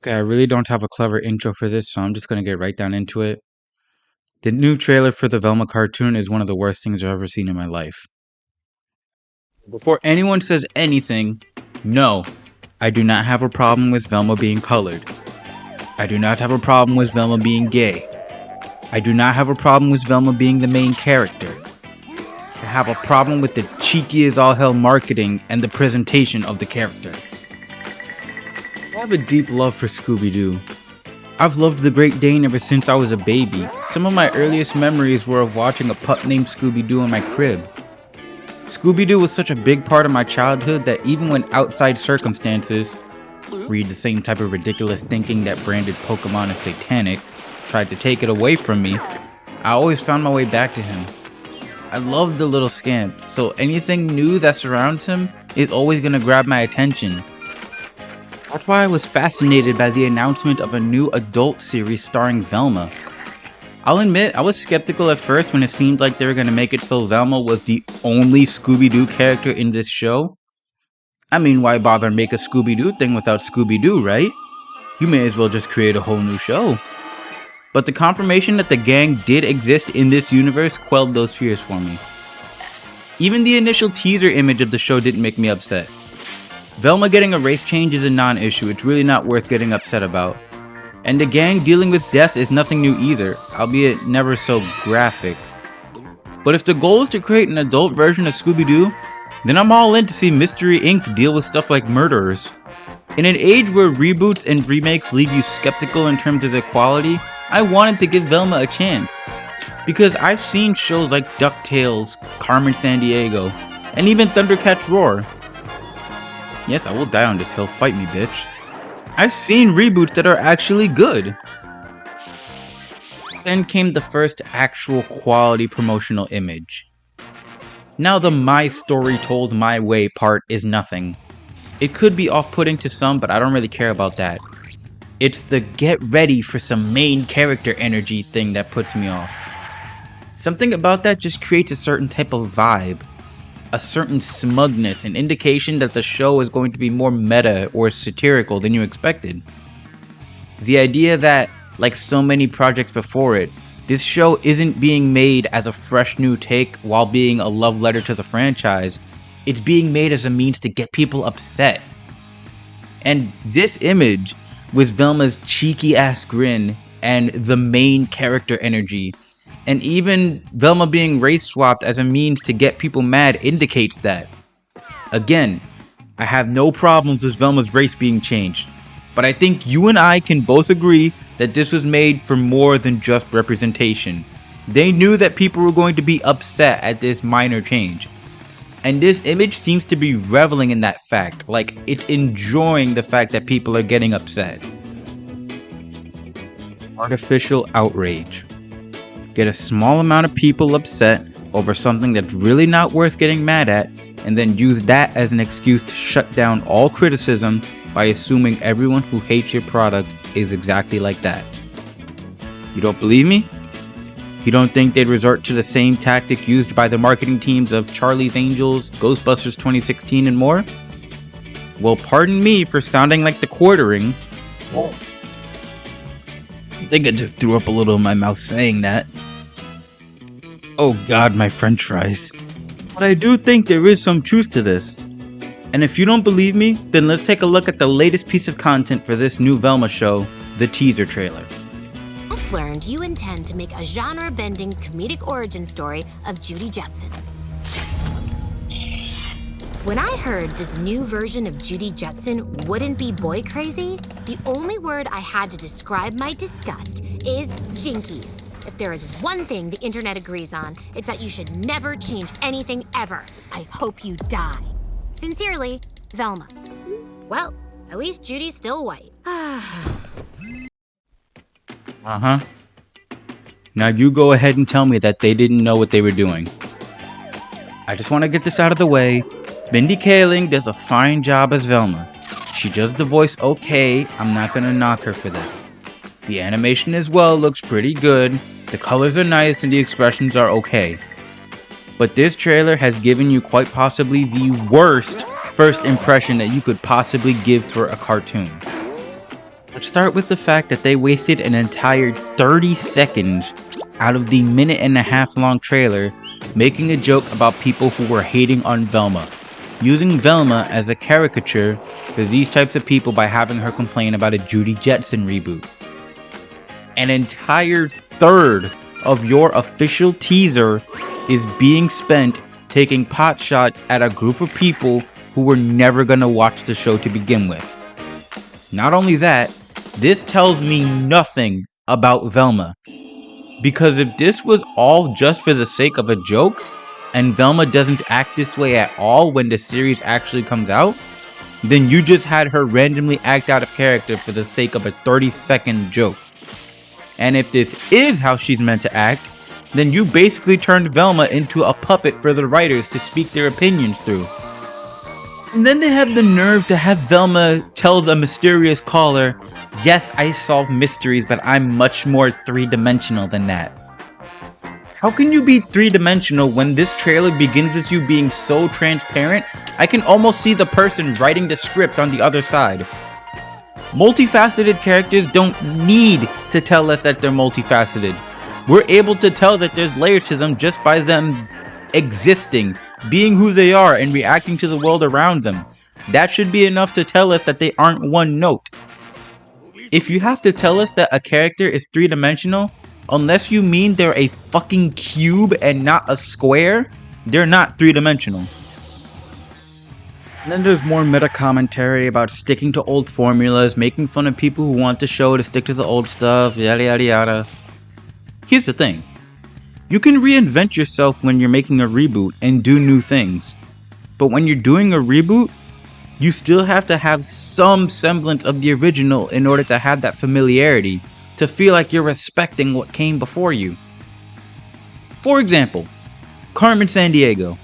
Okay, I really don't have a clever intro for this, so I'm just gonna get right down into it. The new trailer for the Velma cartoon is one of the worst things I've ever seen in my life. Before anyone says anything, no, I do not have a problem with Velma being colored. I do not have a problem with Velma being gay. I do not have a problem with Velma being the main character. I have a problem with the cheeky as all hell marketing and the presentation of the character. I have a deep love for Scooby-Doo. I've loved the Great Dane ever since I was a baby. Some of my earliest memories were of watching a pup named Scooby-Doo in my crib. Scooby-Doo was such a big part of my childhood that even when outside circumstances, read the same type of ridiculous thinking that branded Pokemon as satanic, tried to take it away from me, I always found my way back to him. I love the little scamp, so anything new that surrounds him is always going to grab my attention. That's why I was fascinated by the announcement of a new adult series starring Velma. I'll admit, I was skeptical at first when it seemed like they were going to make it so Velma was the only Scooby-Doo character in this show. I mean, why bother make a Scooby-Doo thing without Scooby-Doo, right? You may as well just create a whole new show. But the confirmation that the gang did exist in this universe quelled those fears for me. Even the initial teaser image of the show didn't make me upset. Velma getting a race change is a non-issue, it's really not worth getting upset about. And the gang dealing with death is nothing new either, albeit never so graphic. But if the goal is to create an adult version of Scooby-Doo, then I'm all in to see Mystery Inc. deal with stuff like murderers. In an age where reboots and remakes leave you skeptical in terms of their quality, I wanted to give Velma a chance. Because I've seen shows like DuckTales, Carmen Sandiego, and even Thundercats Roar. Yes, I will die on this hill, fight me, bitch. I've seen reboots that are actually good. Then came the first actual quality promotional image. Now the my story told my way part is nothing. It could be off-putting to some, but I don't really care about that. It's the get ready for some main character energy thing that puts me off. Something about that just creates a certain type of vibe. A certain smugness, an indication that the show is going to be more meta or satirical than you expected. The idea that, like so many projects before it, this show isn't being made as a fresh new take while being a love letter to the franchise, it's being made as a means to get people upset. And this image, with Velma's cheeky ass grin and the main character energy, and even Velma being race swapped as a means to get people mad indicates that. Again, I have no problems with Velma's race being changed, but I think you and I can both agree that this was made for more than just representation. They knew that people were going to be upset at this minor change. And this image seems to be reveling in that fact, like it's enjoying the fact that people are getting upset. Artificial outrage. Get a small amount of people upset over something that's really not worth getting mad at, and then use that as an excuse to shut down all criticism by assuming everyone who hates your product is exactly like that. You don't believe me? You don't think they'd resort to the same tactic used by the marketing teams of Charlie's Angels, Ghostbusters 2016, and more? Well, pardon me for sounding like the quartering. I think I just threw up a little in my mouth saying that. Oh god, my french fries. But I do think there is some truth to this. And if you don't believe me, then let's take a look at the latest piece of content for this new Velma show, the teaser trailer. Just learned you intend to make a genre-bending comedic origin story of Judy Jetson. When I heard this new version of Judy Jetson wouldn't be boy crazy, the only word I had to describe my disgust is jinkies. If there is one thing the internet agrees on, it's that you should never change anything ever. I hope you die. Sincerely, Velma. Well, at least Judy's still white. Uh-huh. Now you go ahead and tell me that they didn't know what they were doing. I just want to get this out of the way. Mindy Kaling does a fine job as Velma. She does the voice okay, I'm not gonna knock her for this. The animation as well looks pretty good, the colors are nice and the expressions are okay. But this trailer has given you quite possibly the worst first impression that you could possibly give for a cartoon. Let's start with the fact that they wasted an entire 30 seconds out of the minute-and-a-half long trailer making a joke about people who were hating on Velma, using Velma as a caricature for these types of people by having her complain about a Judy Jetson reboot. An entire third of your official teaser is being spent taking pot shots at a group of people who were never gonna watch the show to begin with. Not only that, this tells me nothing about Velma. Because if this was all just for the sake of a joke, and Velma doesn't act this way at all when the series actually comes out, then you just had her randomly act out of character for the sake of a 30-second joke. And if this is how she's meant to act, then you basically turned Velma into a puppet for the writers to speak their opinions through. And then they have the nerve to have Velma tell the mysterious caller, "Yes, I solve mysteries, but I'm much more three-dimensional than that." How can you be three-dimensional when this trailer begins with you being so transparent, I can almost see the person writing the script on the other side? Multifaceted characters don't need to tell us that they're multifaceted. We're able to tell that there's layers to them just by them existing, being who they are, and reacting to the world around them. That should be enough to tell us that they aren't one note. If you have to tell us that a character is three-dimensional, unless you mean they're a fucking cube and not a square, they're not three-dimensional. And then there's more meta commentary about sticking to old formulas, making fun of people who want the show to stick to the old stuff, yada yada yada. Here's the thing. You can reinvent yourself when you're making a reboot and do new things. But when you're doing a reboot, you still have to have some semblance of the original in order to have that familiarity, to feel like you're respecting what came before you. For example, Carmen Sandiego.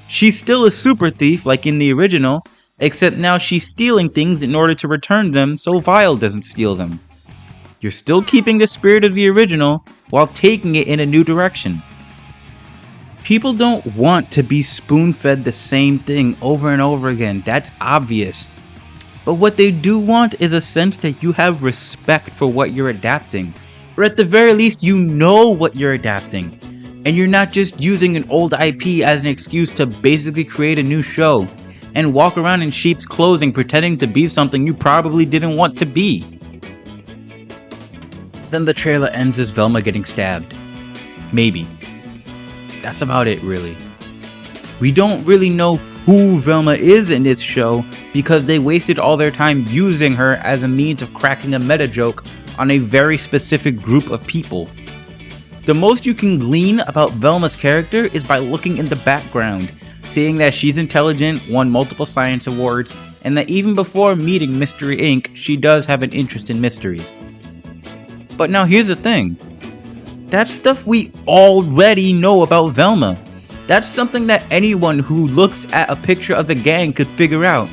She's still a super thief like in the original, except now she's stealing things in order to return them so Vile doesn't steal them. You're still keeping the spirit of the original while taking it in a new direction. People don't want to be spoon-fed the same thing over and over again, that's obvious. But what they do want is a sense that you have respect for what you're adapting, or at the very least you know what you're adapting, and you're not just using an old IP as an excuse to basically create a new show, and walk around in sheep's clothing pretending to be something you probably didn't want to be. Then the trailer ends with Velma getting stabbed. Maybe. That's about it, really. We don't really know who Velma is in this show because they wasted all their time using her as a means of cracking a meta joke on a very specific group of people. The most you can glean about Velma's character is by looking in the background, seeing that she's intelligent, won multiple science awards, and that even before meeting Mystery Inc., she does have an interest in mysteries. But now here's the thing. That's stuff we already know about Velma. That's something that anyone who looks at a picture of the gang could figure out.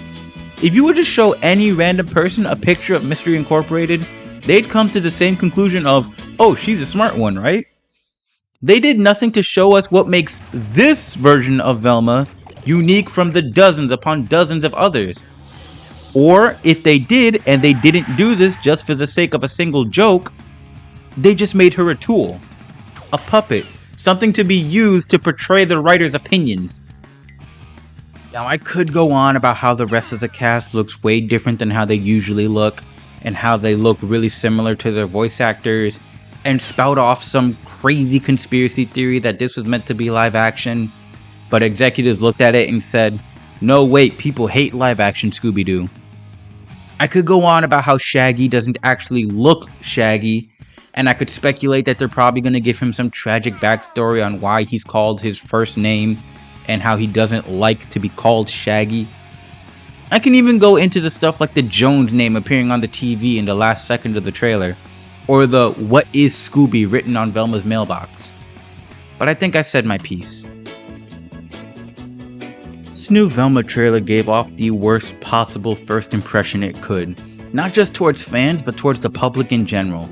If you were to show any random person a picture of Mystery Incorporated, they'd come to the same conclusion of, oh, she's a smart one, right? They did nothing to show us what makes this version of Velma unique from the dozens upon dozens of others. Or if they did, and they didn't do this just for the sake of a single joke, they just made her a tool, a puppet, something to be used to portray the writer's opinions. Now I could go on about how the rest of the cast looks way different than how they usually look, and how they look really similar to their voice actors, and spout off some crazy conspiracy theory that this was meant to be live action, but executives looked at it and said, no wait, people hate live action Scooby-Doo. I could go on about how Shaggy doesn't actually look Shaggy, and I could speculate that they're probably going to give him some tragic backstory on why he's called his first name and how he doesn't like to be called Shaggy. I can even go into the stuff like the Jones name appearing on the TV in the last second of the trailer, or the "What is Scooby" written on Velma's mailbox. But I think I've said my piece. This new Velma trailer gave off the worst possible first impression it could, not just towards fans but towards the public in general.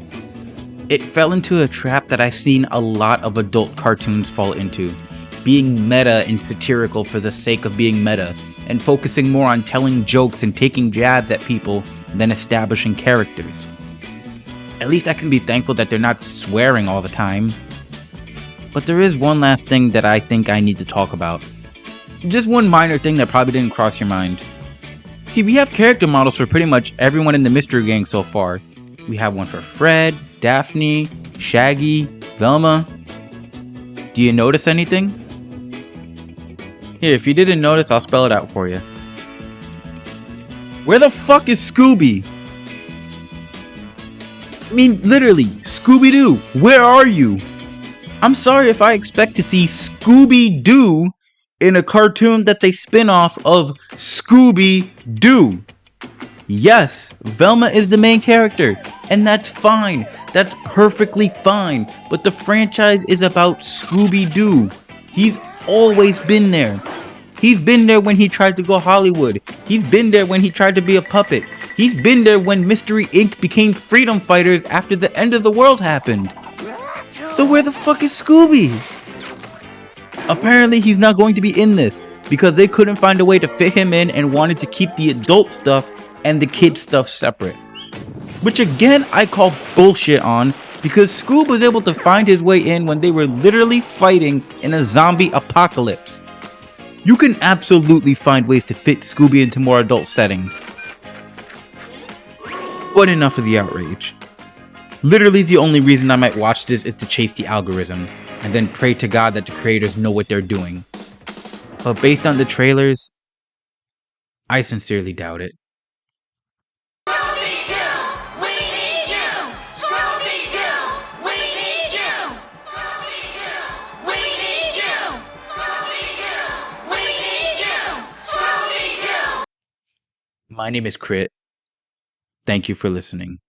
It fell into a trap that I've seen a lot of adult cartoons fall into, being meta and satirical for the sake of being meta, and focusing more on telling jokes and taking jabs at people than establishing characters. At least I can be thankful that they're not swearing all the time. But there is one last thing that I think I need to talk about. Just one minor thing that probably didn't cross your mind. See, we have character models for pretty much everyone in the Mystery Gang so far. We have one for Fred, Daphne, Shaggy, Velma. Do you notice anything? Here, if you didn't notice, I'll spell it out for you. Where the fuck is Scooby? I mean, literally, Scooby-Doo, where are you? I'm sorry if I expect to see Scooby-Doo in a cartoon that's a spin-off of Scooby-Doo. Yes, Velma is the main character, and that's fine. That's perfectly fine. But the franchise is about Scooby-Doo. He's always been there. He's been there when he tried to go Hollywood. He's been there when he tried to be a puppet. He's been there when Mystery Inc. became freedom fighters after the end of the world happened. So where the fuck is Scooby? Apparently he's not going to be in this because they couldn't find a way to fit him in and wanted to keep the adult stuff and the kid stuff separate. Which again I call bullshit on, because Scoob was able to find his way in when they were literally fighting in a zombie apocalypse. You can absolutely find ways to fit Scooby into more adult settings. But enough of the outrage. Literally the only reason I might watch this is to chase the algorithm, and then pray to God that the creators know what they're doing. But based on the trailers, I sincerely doubt it. Scooby-Doo, we need you! Scooby-Doo, we need you! Scooby-Doo, we need you! Scooby-Doo, we need you! Scooby-Doo! My name is Crit. Thank you for listening.